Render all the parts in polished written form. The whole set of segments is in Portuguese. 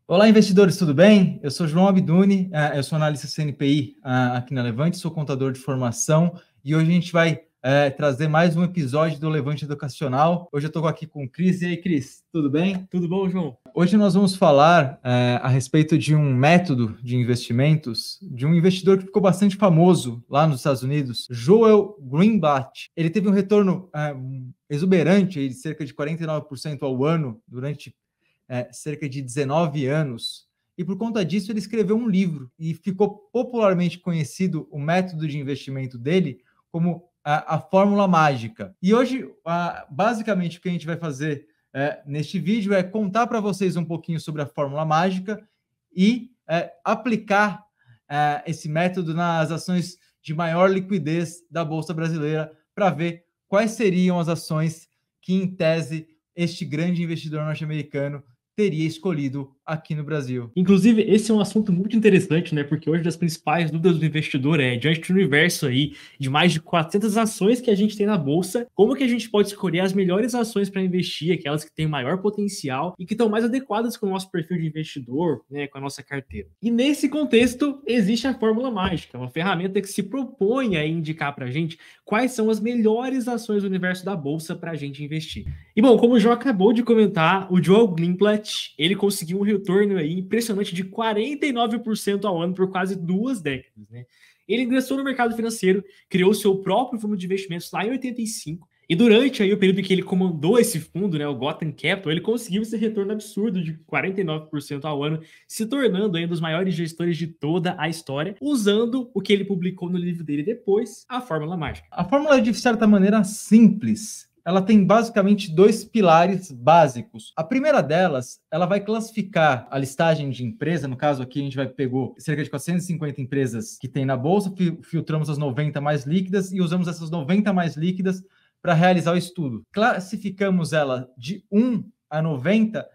Olá, investidores, tudo bem? Eu sou João Abduni, eu sou analista CNPI aqui na Levante, sou contador de formação e hoje a gente vai trazer mais um episódio do Levante Educacional. Hoje eu estou aqui com o Cris. E aí, Cris, tudo bem? Tudo bom, João? Hoje nós vamos falar a respeito de um método de investimentos de um investidor que ficou bastante famoso lá nos Estados Unidos, Joel Greenblatt. Ele teve um retorno exuberante de cerca de 49% ao ano durante cerca de 19 anos, e por conta disso ele escreveu um livro e ficou popularmente conhecido o método de investimento dele como a fórmula mágica. E hoje, basicamente, o que a gente vai fazer neste vídeo é contar para vocês um pouquinho sobre a fórmula mágica e aplicar esse método nas ações de maior liquidez da Bolsa Brasileira para ver quais seriam as ações que, em tese, este grande investidor norte-americano teria escolhido aqui no Brasil. Inclusive, esse é um assunto muito interessante, né? Porque hoje das principais dúvidas do investidor diante do universo aí de mais de 400 ações que a gente tem na bolsa, como que a gente pode escolher as melhores ações para investir, aquelas que têm maior potencial e que estão mais adequadas com o nosso perfil de investidor, né? Com a nossa carteira. E nesse contexto, existe a fórmula mágica, uma ferramenta que se propõe a indicar para a gente quais são as melhores ações do universo da bolsa para a gente investir. E bom, como o João acabou de comentar, o Joel Greenblatt, ele conseguiu um retorno aí impressionante de 49% ao ano por quase 2 décadas, né? Ele ingressou no mercado financeiro, criou seu próprio fundo de investimentos lá em 85, e durante aí o período que ele comandou esse fundo, né, o Gotham Capital, ele conseguiu esse retorno absurdo de 49% ao ano, se tornando aí um dos maiores gestores de toda a história, usando o que ele publicou no livro dele depois, a Fórmula Mágica. A fórmula é, de certa maneira, simples. Ela tem basicamente dois pilares básicos. A primeira delas, ela vai classificar a listagem de empresa. No caso aqui, a gente pegou cerca de 450 empresas que tem na bolsa, filtramos as 90 mais líquidas e usamos essas 90 mais líquidas para realizar o estudo. Classificamos ela de 1 a 90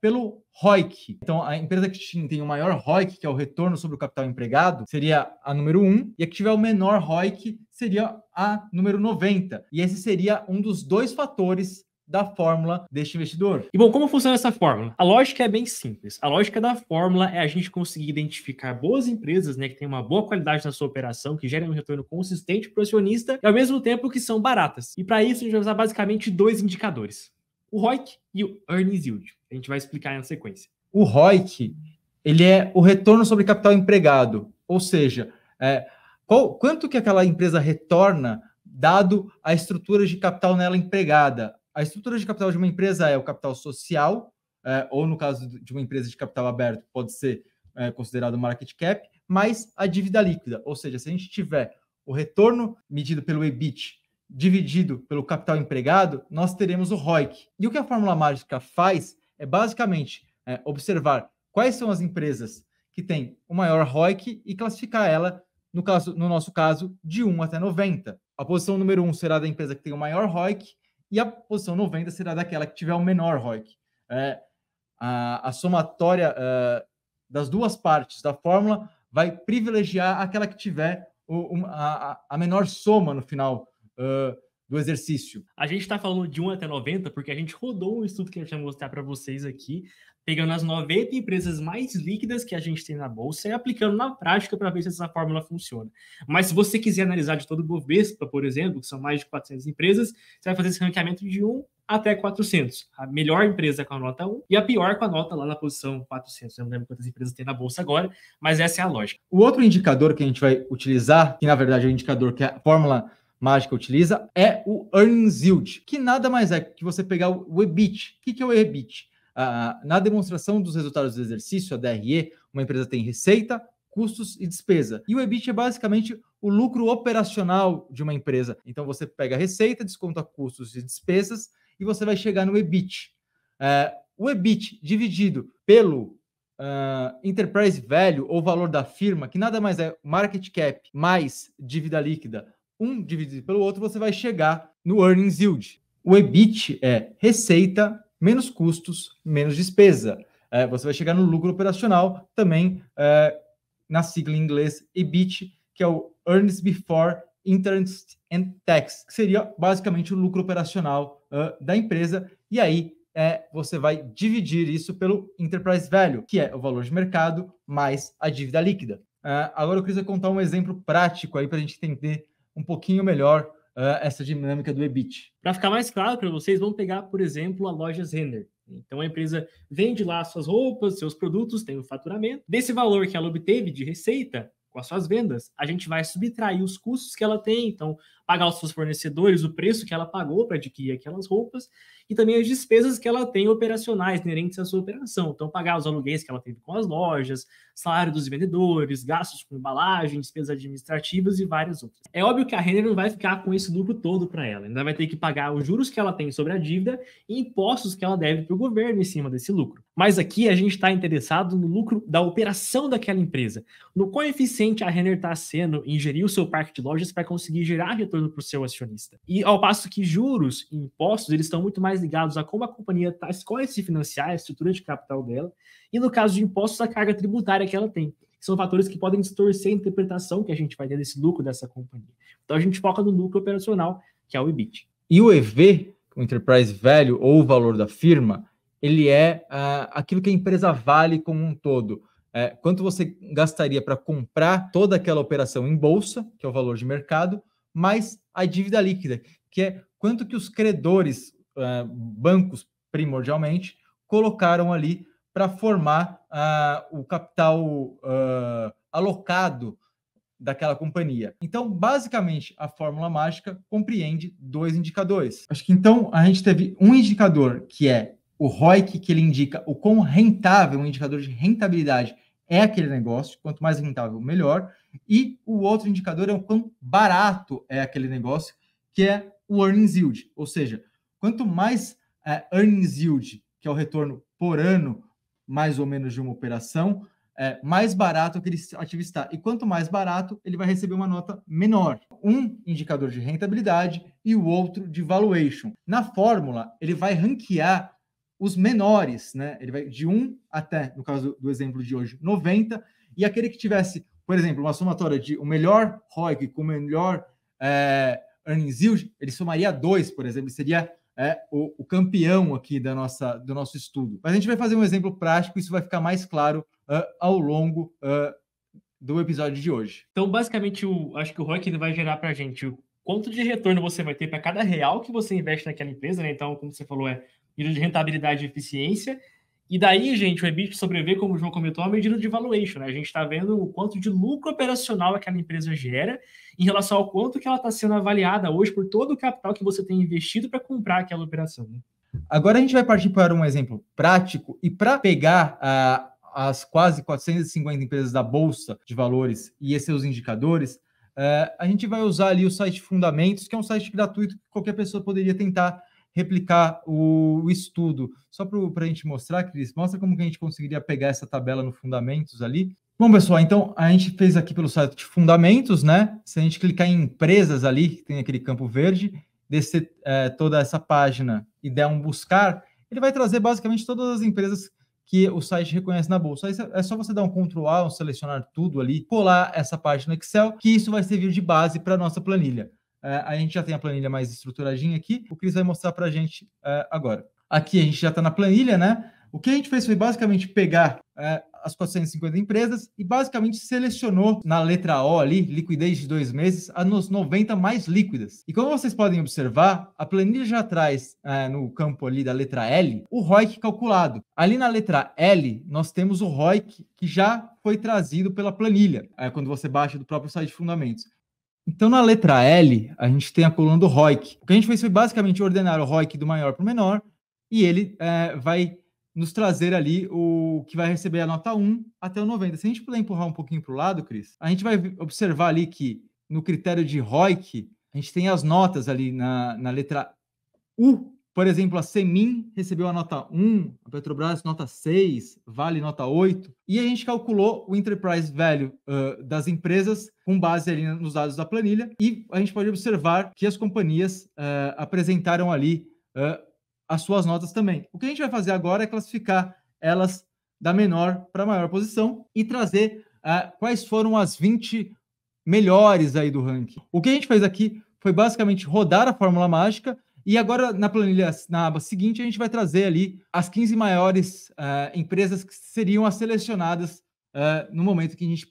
pelo ROIC. Então, a empresa que tem o maior ROIC, que é o retorno sobre o capital empregado, seria a número 1, e a que tiver o menor ROIC seria a número 90. E esse seria um dos dois fatores da fórmula deste investidor. E bom, como funciona essa fórmula? A lógica é bem simples. A lógica da fórmula é a gente conseguir identificar boas empresas, né, que têm uma boa qualidade na sua operação, que gerem um retorno consistente para o acionista e ao mesmo tempo que são baratas. E para isso a gente vai usar basicamente dois indicadores: o ROIC e o Earnings Yield. A gente vai explicar na sequência. O ROIC, ele é o retorno sobre capital empregado, ou seja, quanto que aquela empresa retorna dado a estrutura de capital nela empregada. A estrutura de capital de uma empresa é o capital social, ou no caso de uma empresa de capital aberto, pode ser considerado market cap, mais a dívida líquida. Ou seja, se a gente tiver o retorno medido pelo EBIT dividido pelo capital empregado, nós teremos o ROIC. E o que a fórmula mágica faz é basicamente observar quais são as empresas que têm o maior ROIC e classificar ela, no nosso caso, de 1 até 90. A posição número 1 será da empresa que tem o maior ROIC e a posição 90 será daquela que tiver o menor ROIC. A somatória das duas partes da fórmula vai privilegiar aquela que tiver a menor soma no final do exercício. A gente está falando de 1 até 90 porque a gente rodou um estudo que a gente vai mostrar para vocês aqui, pegando as 90 empresas mais líquidas que a gente tem na bolsa e aplicando na prática para ver se essa fórmula funciona. Mas se você quiser analisar de todo o Bovespa, por exemplo, que são mais de 400 empresas, você vai fazer esse ranqueamento de 1 até 400. A melhor empresa com a nota 1 e a pior com a nota lá na posição 400. Eu não lembro quantas empresas tem na bolsa agora, mas essa é a lógica. O outro indicador que a gente vai utilizar, que na verdade é o indicador que a fórmula mágica utiliza, é o Earnings Yield, que nada mais é que você pegar o EBIT. O que é o EBIT? Na demonstração dos resultados do exercício, a DRE, uma empresa tem receita, custos e despesa. E o EBIT é basicamente o lucro operacional de uma empresa. Então você pega a receita, desconta custos e despesas e você vai chegar no EBIT. O EBIT dividido pelo Enterprise Value, ou valor da firma, que nada mais é market cap mais dívida líquida, um dividido pelo outro, você vai chegar no Earnings Yield. O EBIT é receita menos custos, menos despesa. Você vai chegar no lucro operacional, também na sigla em inglês EBIT, que é o Earnings Before Interest and Tax, que seria basicamente o lucro operacional da empresa. E aí, você vai dividir isso pelo Enterprise Value, que é o valor de mercado mais a dívida líquida. Agora eu queria contar um exemplo prático aí para a gente entender um pouquinho melhor essa dinâmica do EBIT. Para ficar mais claro para vocês, vamos pegar, por exemplo, a Lojas Renner. Então, a empresa vende lá suas roupas, seus produtos, tem o faturamento. Desse valor que ela obteve de receita com as suas vendas, a gente vai subtrair os custos que ela tem, então, pagar os seus fornecedores, o preço que ela pagou para adquirir aquelas roupas, e também as despesas que ela tem operacionais inerentes à sua operação. Então, pagar os aluguéis que ela teve com as lojas, salário dos vendedores, gastos com embalagem, despesas administrativas e várias outras. É óbvio que a Renner não vai ficar com esse lucro todo para ela, ainda vai ter que pagar os juros que ela tem sobre a dívida e impostos que ela deve para o governo em cima desse lucro. Mas aqui a gente está interessado no lucro da operação daquela empresa, no quão eficiente a Renner está sendo em gerir o seu parque de lojas para conseguir gerar retorno para o seu acionista. E ao passo que juros e impostos, eles estão muito mais ligados a como a companhia escolhe se financiar, a estrutura de capital dela, e no caso de impostos, a carga tributária que ela tem. São fatores que podem distorcer a interpretação que a gente vai ter desse lucro dessa companhia. Então a gente foca no lucro operacional, que é o EBIT. E o EV, o Enterprise Value, ou o valor da firma, ele é aquilo que a empresa vale como um todo. Quanto você gastaria para comprar toda aquela operação em bolsa, que é o valor de mercado, mais a dívida líquida, que é quanto que os credores, bancos primordialmente, colocaram ali para formar o capital alocado daquela companhia. Então, basicamente, a fórmula mágica compreende 2 indicadores. Acho que então a gente teve um indicador que é o ROIC, que ele indica o quão rentável, um indicador de rentabilidade é aquele negócio, quanto mais rentável, melhor. E o outro indicador é o quão barato é aquele negócio, que é o earnings yield, ou seja, quanto mais earnings yield, que é o retorno por ano, mais ou menos de uma operação, mais barato aquele ativo está. E quanto mais barato, ele vai receber uma nota menor. Um indicador de rentabilidade e o outro de valuation. Na fórmula, ele vai ranquear os menores, né? Ele vai de 1 até, no caso do exemplo de hoje, 90, e aquele que tivesse, por exemplo, uma somatória de o melhor ROIC com o melhor earnings yield, ele somaria 2, por exemplo, seria o campeão aqui do nosso estudo. Mas a gente vai fazer um exemplo prático, isso vai ficar mais claro ao longo do episódio de hoje. Então, basicamente, acho que o ROIC vai gerar para a gente o quanto de retorno você vai ter para cada real que você investe naquela empresa, né? Então, como você falou, medida de rentabilidade e eficiência. E daí, gente, o EBIT sobrevive, como o João comentou, a medida de valuation, né? A gente está vendo o quanto de lucro operacional aquela empresa gera em relação ao quanto que ela está sendo avaliada hoje por todo o capital que você tem investido para comprar aquela operação, né? Agora a gente vai partir para um exemplo prático e para pegar as quase 450 empresas da Bolsa de Valores e esses seus indicadores, a gente vai usar ali o site Fundamentos, que é um site gratuito que qualquer pessoa poderia tentar replicar o estudo. Só para a gente mostrar, Cris, mostra como que a gente conseguiria pegar essa tabela no Fundamentos ali. Bom, pessoal, então a gente fez aqui pelo site de Fundamentos, né? Se a gente clicar em empresas ali, que tem aquele campo verde, descer toda essa página e der um buscar, ele vai trazer basicamente todas as empresas que o site reconhece na bolsa. Aí é só você dar um Ctrl A, selecionar tudo ali, colar essa página no Excel, que isso vai servir de base para a nossa planilha. A gente já tem a planilha mais estruturadinha aqui, o Cris vai mostrar para a gente agora. Aqui a gente já está na planilha, né? O que a gente fez foi basicamente pegar as 450 empresas e basicamente selecionou na letra O ali, liquidez de 2 meses, as 90 mais líquidas. E como vocês podem observar, a planilha já traz no campo ali da letra L o ROIC calculado. Ali na letra L, nós temos o ROIC que já foi trazido pela planilha, quando você baixa do próprio site de Fundamentos. Então, na letra L, a gente tem a coluna do ROIC. O que a gente fez foi basicamente ordenar o ROIC do maior para o menor e ele vai nos trazer ali o que vai receber a nota 1 até o 90. Se a gente puder empurrar um pouquinho para o lado, Cris, a gente vai observar ali que no critério de ROIC, a gente tem as notas ali na letra U. Por exemplo, a Semin recebeu a nota 1, a Petrobras nota 6, Vale nota 8, e a gente calculou o Enterprise Value das empresas com base ali nos dados da planilha, e a gente pode observar que as companhias apresentaram ali as suas notas também. O que a gente vai fazer agora é classificar elas da menor para a maior posição e trazer quais foram as 20 melhores aí do ranking. O que a gente fez aqui foi basicamente rodar a fórmula mágica E agora, na planilha, na aba seguinte, a gente vai trazer ali as 15 maiores empresas que seriam as selecionadas no momento que a gente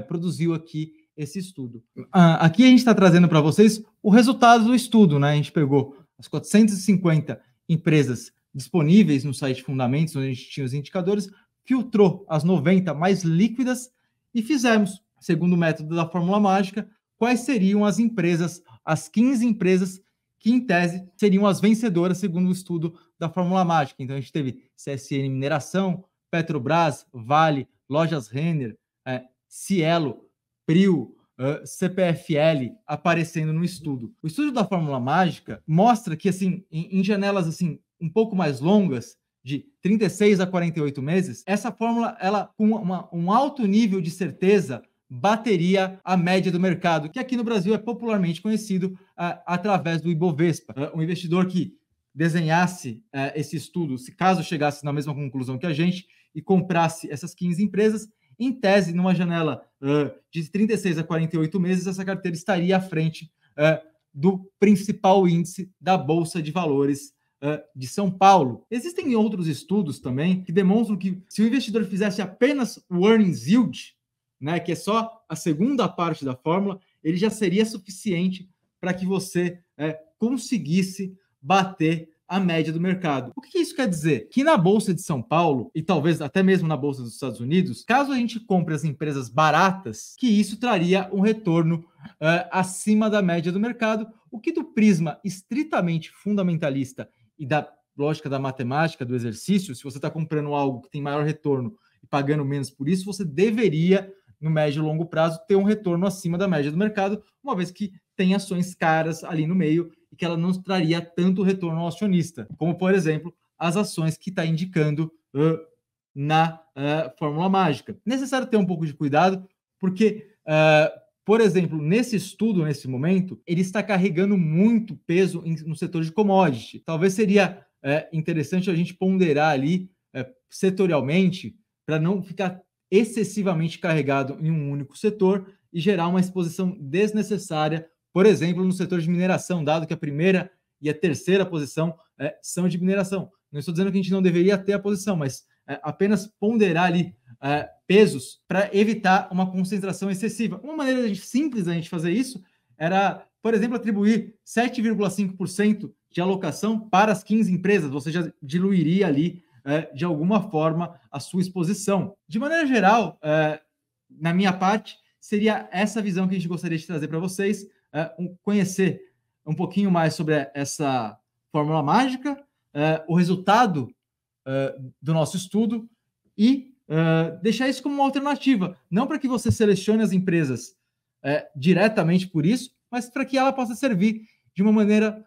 produziu aqui esse estudo. Aqui a gente está trazendo para vocês o resultado do estudo, né? A gente pegou as 450 empresas disponíveis no site Fundamentos, onde a gente tinha os indicadores, filtrou as 90 mais líquidas e fizemos, segundo o método da fórmula mágica, quais seriam as empresas, as 15 empresas que, em tese, seriam as vencedoras, segundo o estudo da fórmula mágica. Então, a gente teve CSN Mineração, Petrobras, Vale, Lojas Renner, Cielo, Prio, CPFL aparecendo no estudo. O estudo da fórmula mágica mostra que, assim, em janelas assim um pouco mais longas, de 36 a 48 meses, essa fórmula, ela com um alto nível de certeza, bateria a média do mercado, que aqui no Brasil é popularmente conhecido através do Ibovespa. Um investidor que desenhasse esse estudo, se caso chegasse na mesma conclusão que a gente e comprasse essas 15 empresas, em tese, numa janela de 36 a 48 meses, essa carteira estaria à frente do principal índice da Bolsa de Valores de São Paulo. Existem outros estudos também que demonstram que se o investidor fizesse apenas o earnings yield, né, que é só a segunda parte da fórmula, ele já seria suficiente para que você conseguisse bater a média do mercado. O que isso quer dizer? Que na Bolsa de São Paulo, e talvez até mesmo na Bolsa dos Estados Unidos, caso a gente compre as empresas baratas, que isso traria um retorno acima da média do mercado, o que do prisma estritamente fundamentalista e da lógica da matemática, do exercício, se você está comprando algo que tem maior retorno e pagando menos por isso, você deveria, no médio e longo prazo, ter um retorno acima da média do mercado, uma vez que tem ações caras ali no meio e que ela não traria tanto retorno ao acionista, como, por exemplo, as ações que está indicando na fórmula mágica. Necessário ter um pouco de cuidado, porque, por exemplo, nesse estudo, nesse momento, ele está carregando muito peso no setor de commodity. Talvez seria interessante a gente ponderar ali setorialmente para não ficar excessivamente carregado em um único setor e gerar uma exposição desnecessária, por exemplo, no setor de mineração, dado que a primeira e a terceira posição são de mineração. Não estou dizendo que a gente não deveria ter a posição, mas apenas ponderar ali pesos para evitar uma concentração excessiva. Uma maneira simples da gente fazer isso era, por exemplo, atribuir 7,5% de alocação para as 15 empresas. Você já diluiria ali, de alguma forma, a sua exposição. De maneira geral, na minha parte, seria essa visão que a gente gostaria de trazer para vocês, conhecer um pouquinho mais sobre essa fórmula mágica, o resultado do nosso estudo e deixar isso como uma alternativa, não para que você selecione as empresas diretamente por isso, mas para que ela possa servir de uma maneira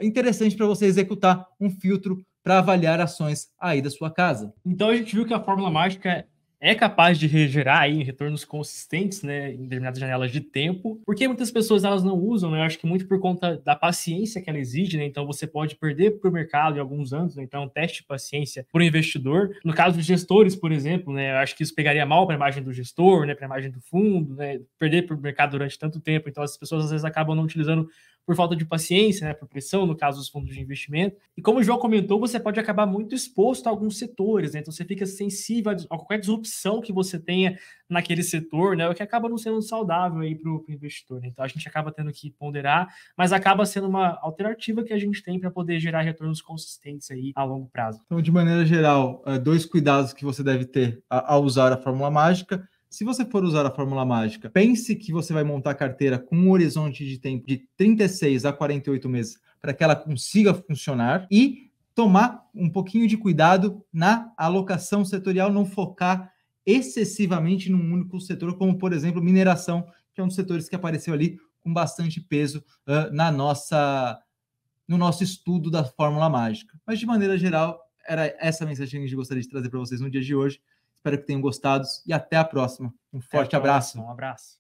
interessante para você executar um filtro para avaliar ações aí da sua casa. Então a gente viu que a fórmula mágica é capaz de gerar aí retornos consistentes, né, em determinadas janelas de tempo, porque muitas pessoas elas não usam, né? Eu acho que muito por conta da paciência que ela exige, né? Então você pode perder para o mercado em alguns anos, né? Então é um teste de paciência para o investidor. No caso dos gestores, por exemplo, né, eu acho que isso pegaria mal para a imagem do gestor, né, para a imagem do fundo, né, perder para o mercado durante tanto tempo. Então as pessoas às vezes acabam não utilizando por falta de paciência, né, por pressão, no caso dos fundos de investimento. E como o João comentou, você pode acabar muito exposto a alguns setores, né? Então você fica sensível a qualquer disrupção que você tenha naquele setor, né? O que acaba não sendo saudável aí para o investidor, né? Então a gente acaba tendo que ponderar, mas acaba sendo uma alternativa que a gente tem para poder gerar retornos consistentes aí a longo prazo. Então, de maneira geral, 2 cuidados que você deve ter ao usar a fórmula mágica. Se você for usar a fórmula mágica, pense que você vai montar a carteira com um horizonte de tempo de 36 a 48 meses para que ela consiga funcionar e tomar um pouquinho de cuidado na alocação setorial, não focar excessivamente num único setor, como, por exemplo, mineração, que é um dos setores que apareceu ali com bastante peso no nosso estudo da fórmula mágica. Mas, de maneira geral, era essa a mensagem que a gente gostaria de trazer para vocês no dia de hoje. Espero que tenham gostado e até a próxima. Um forte abraço. Um abraço.